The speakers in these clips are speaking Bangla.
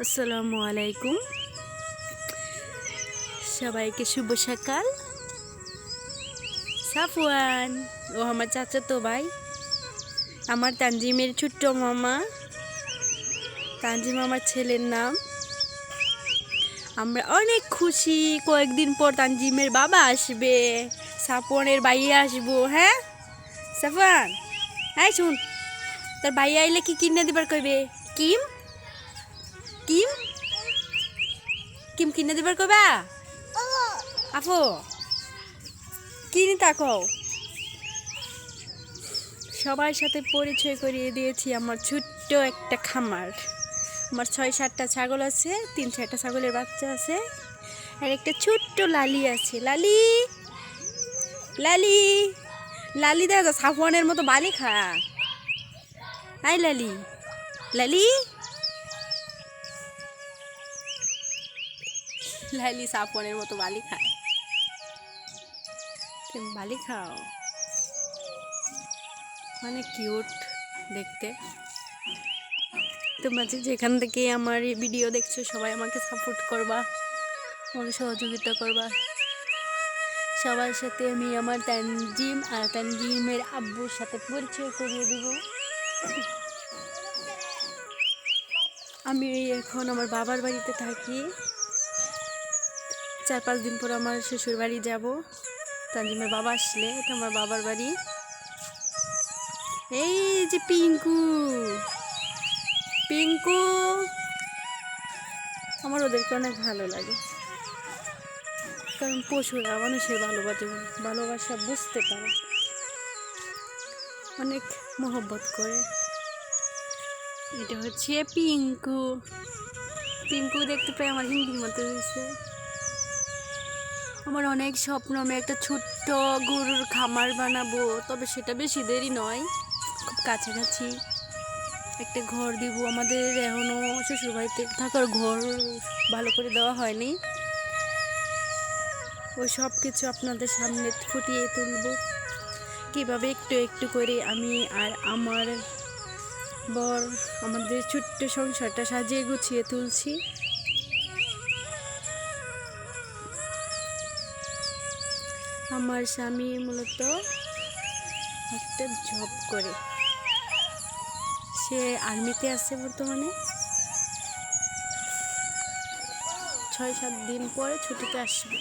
আসসালামু আলাইকুম, সবাইকে শুভ সকাল। সাফওয়ান ও আমার চাচাতো ভাই, আমার তানজিমের ছোট্ট মামা। তানজিম আমার ছেলের নাম। আমরা অনেক খুশি, কয়েকদিন পর তানজিমের বাবা আসবে, সাফওয়ানের ভাইয়া আসবো। হ্যাঁ সাফওয়ান, হ্যাঁ শুন, তোর ভাইয়া আইলে কি কিনে দিবার কইবে? কিম কিম কিম কিনে দিবার কইবা? আপু কিনি তাকো। সবার সাথে পরিচয় করিয়ে দিয়েছি আমার ছোট্ট একটা খামার। আমার 6-7টা ছাগল আছে, 3-4টা ছাগলের বাচ্চা আছে, আর একটা ছোট্ট লালি আছে। লালি লালি লালি দাদা সাফওয়ানের মতো বালি খা। আই লালি, লালি লালি সাফওয়ানের মতো বালি খায়। তুমি বালি খাও, মানে কিউট দেখতে। তোমরা যেখান থেকে আমার এই ভিডিও দেখছো সবাই আমাকে সাপোর্ট করবা, আমাকে সহযোগিতা করবা। সবার সাথে আমি আমার তানজিম আর তানজিমের আব্বুর সাথে পরিচয় করিয়ে দেব। আমি এখন আমার বাবার বাড়িতে থাকি। 4-5 দিন পর আমার শ্বশুর বাড়ি যাব। তানজিমের বাবা আসলে, এটা আমার বাবার বাড়ি। এই যে পিঙ্কু পিঙ্কু, আমার ওদেরকে অনেক ভালো লাগে, কারণ পশুরা মানুষের ভালোবাসা বুঝতে পারে, অনেক মহব্বত করে। এটা হচ্ছে পিঙ্কু। পিঙ্কু দেখতে পাই আমার হিন্দির মতো হয়েছে। আমার অনেক স্বপ্ন, আমি একটা ছোট্ট গরুর খামার বানাবো, তবে সেটা বেশি দেরি নয়, খুব কাছাকাছি একটা ঘর দিব। আমাদের এখনো শ্বশুরবাড়িতে থাকার ঘর ভালো করে দেওয়া হয়নি। ওই সব কিছু আপনাদের সামনে ফুটিয়ে তুলব, কীভাবে একটু একটু করে আমি আর আমার বর আমাদের ছোট্ট সংসারটা সাজিয়ে গুছিয়ে তুলছি। আমার স্বামী মূলত একটা জব করে, সে আর্মিতে আছে বর্তমানে। 6-7 দিন পরে ছুটিতে আসবে।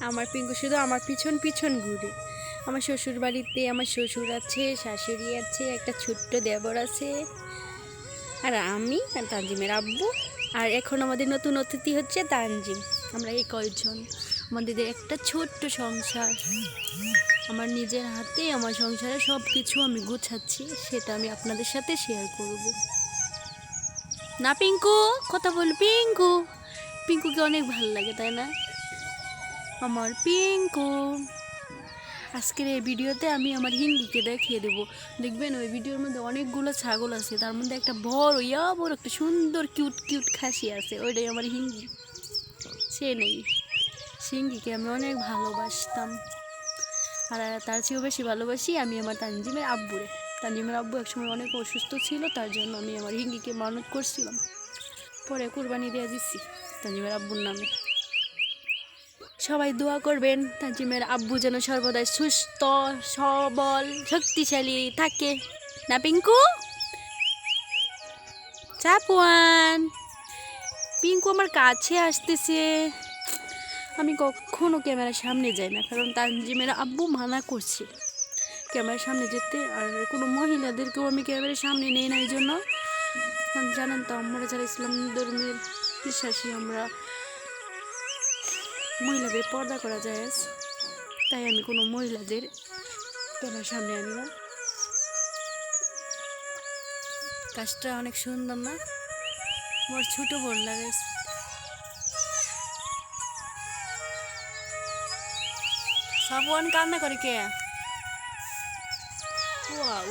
আমার পিঙ্কু শুধু আমার পিছন পিছন ঘুরে। আমার শ্বশুর বাড়িতে আমার শ্বশুর আছে, শাশুড়ি আছে, একটা ছোট্ট দেবর আছে, আর আমি আর তানজিমের আব্বু। আর এখন আমাদের নতুন অতিথি হচ্ছে তানজিম। আমরা এই কয়েকজন, আমাদের একটা ছোট্ট সংসার। আমার নিজের হাতে আমার সংসারে সব কিছু আমি গুছাচ্ছি, সেটা আমি আপনাদের সাথে শেয়ার করব। না পিঙ্কু, কথা বল পিঙ্কু। পিঙ্কুকে অনেক ভালো লাগে, তাই না আমার পিঙ্কু? আজকের এই ভিডিওতে আমি আমার হিন্দিকে দেখিয়ে দেব। দেখবেন ওই ভিডিওর মধ্যে অনেকগুলো ছাগল আছে, তার মধ্যে একটা বড় একটা সুন্দর কিউট কিউট খাসি আছে, ওইটাই আমার হিন্দি। সে নেই, সিঙ্গিকে আমি অনেক ভালোবাসতাম, আর তার চেয়েও বেশি ভালোবাসি আমি আমার তানজিমের আব্বুরে। তানজিমের আব্বু একসময় অনেক অসুস্থ ছিল, তার জন্য আমি আমার হিঙ্গিকে মানত করছিলাম, পরে কুরবানি দিয়ে দিচ্ছি তানজিমের আব্বুর নামে। সবাই দোয়া করবেন তানজিমের আব্বু যেন সর্বদাই সুস্থ সবল শক্তিশালী থাকে। না পিঙ্কু? চাপুয়ান, পিঙ্কু আমার কাছে আসতেছে। আমি কখনো ক্যামেরার সামনে যাই না, কারণ তানজিমের আব্বু মানা করছে ক্যামেরার সামনে যেতে, আর কোনো মহিলাদেরকেও আমি ক্যামেরার সামনে নেই না। এই জন্য জানেন তো, আমরা যারা ইসলাম ধর্মের বিশ্বাসী, আমরা মহিলাদের পর্দা করা যায়, তাই আমি কোনো মহিলাদের ক্যামেরার সামনে আনি না। কাজটা অনেক সুন্দর না? আমার ছোটো বোন লাগাইছে। সাফওয়ান কান্না করে কে?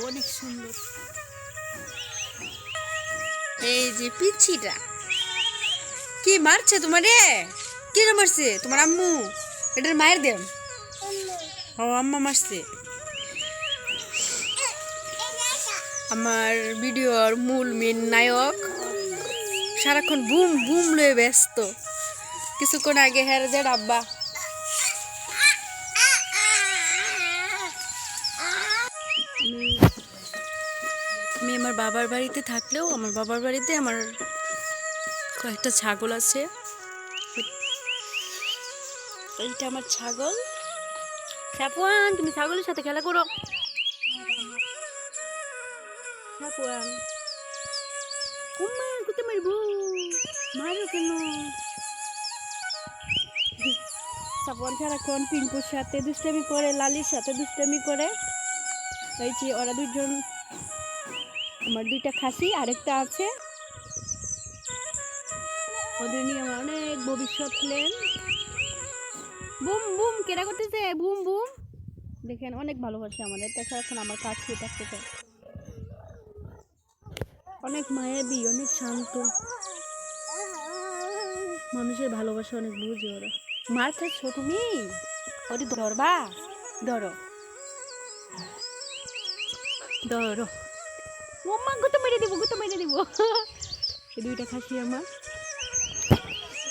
অনেক সুন্দর। এই যে পিচ্ছিটা কি মারছে তোমারে? কে মারছে? তোমার আম্মু? এটার মায়ের দেন ও আম্মা মারছে। আমার ভিডিওর মূল মেন নায়ক সারাক্ষণ বুম বুম লয়ে ব্যস্ত। কিছুক্ষণ আগে হেরে যে আব্বা আমি আমার বাবার বাড়িতে থাকলেও আমার বাবার বাড়িতে আমার কয়েকটা ছাগল আছে। এইটা আমার ছাগল। সাপুয়ান তুমি ছাগলের সাথে খেলা করো। সাপুয়ান কুমার কুতে মারবো, মারো কেন? সাপুয়ান সারাক্ষণ পিঙ্কুর সাথে দুষ্টামি করে, লালির সাথে দুষ্টামি করে। এই যে ওরা দুজন আমার দুইটা খাসি, আরেকটা আছে। ওদের নিয়ে আমার অনেক ভবিষ্যৎ প্ল্যান। বুম বুম কেরা করতেছে, বুম বুম দেখেন অনেক ভালোবাসে আমাদের। তাছাড়া এখন আমার কাছে থাকতে চায়, অনেক মায়াবী, অনেক শান্ত। মানুষের ভালোবাসা অনেক বুঝে ওরা। মার খাচ্ছ তুমি? ওরে ধরবা, ধরো ধরো। মম্মা গুতো মেরে দিব, গুতো মেরে দিব। এই দুইটা খাসি আমার,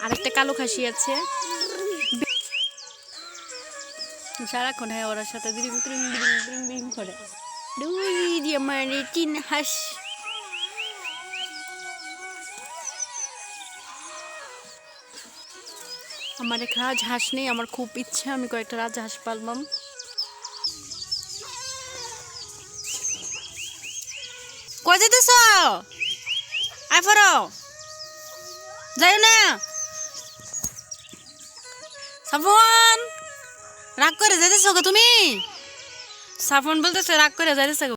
আরেকটা কালো খাসি আছে। সারাক্ষণ হ্যাঁ ওর সাথে দ্রিং দ্রিং দ্রিং দ্রিং দ্রিং করে। দুই যে আমার তিন হাঁস। আমার এক রাজহাঁস নেই, আমার খুব ইচ্ছা আমি কয়েকটা রাজহাঁস পালবাম। কই যেতেছ? আয় ফরো, যাই না। সাফওয়ান রাগ করে যাইতেছ গো তুমি? সাফওয়ান বলতেছে রাগ করে যাইতেছ গো।